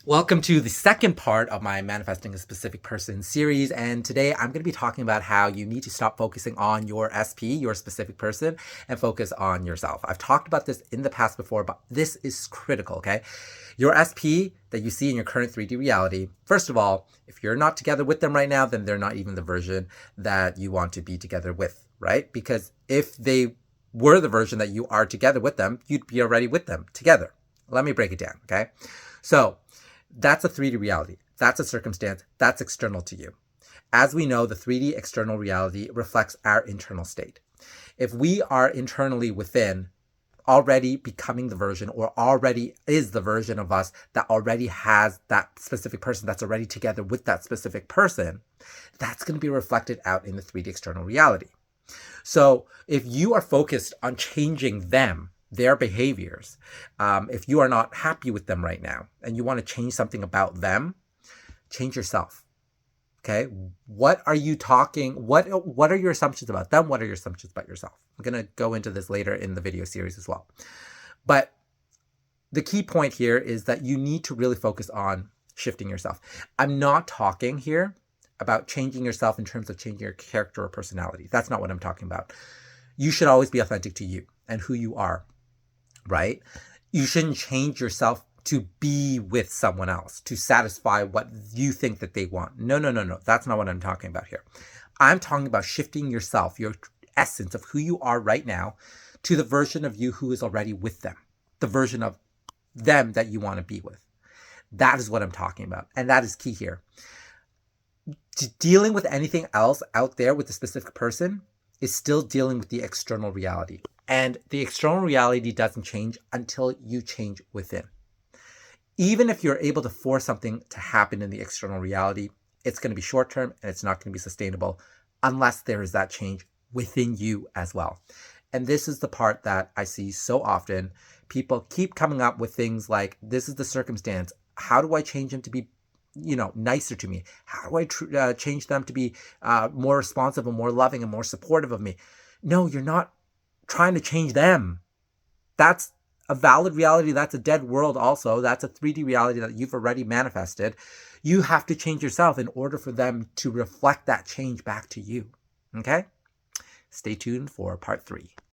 Welcome to the second part of my Manifesting a Specific Person series. And today I'm going to be talking about how you need to stop focusing on your SP, your specific person, and focus on yourself. I've talked about this in the past before, but this is critical, okay? Your SP that you see in your current 3D reality, first of all, if you're not together with them right now, then they're not even the version that you want to be together with, right? Because if they were the version that you are together with them, you'd be already with them together. Let me break it down, okay? So, that's a 3D reality. That's a circumstance. That's external to you. As we know, the 3D external reality reflects our internal state. If we are internally within, already becoming the version or already is the version of us that already has that specific person that's already together with that specific person, that's going to be reflected out in the 3D external reality. So if you are focused on changing them, their behaviors, if you are not happy with them right now and you want to change something about them, change yourself. Okay, what are you talking? What are your assumptions about them? What are your assumptions about yourself? I'm gonna go into this later in the video series as well. But the key point here is that you need to really focus on shifting yourself. I'm not talking here about changing yourself in terms of changing your character or personality. That's not what I'm talking about. You should always be authentic to you and who you are, right? You shouldn't change yourself to be with someone else, to satisfy what you think that they want. No. That's not what I'm talking about here. I'm talking about shifting yourself, your essence of who you are right now, to the version of you who is already with them, the version of them that you want to be with. That is what I'm talking about. And that is key here. Dealing with anything else out there with a specific person is still dealing with the external reality. And the external reality doesn't change until you change within. Even if you're able to force something to happen in the external reality, it's going to be short term and it's not going to be sustainable unless there is that change within you as well. And this is the part that I see so often. People keep coming up with things like, this is the circumstance. How do I change them to be nicer to me? How do I change them to be more responsive and more loving and more supportive of me? No, you're not trying to change them. That's a valid reality. That's a dead world also. That's a 3D reality that you've already manifested. You have to change yourself in order for them to reflect that change back to you. Okay? Stay tuned for part 3.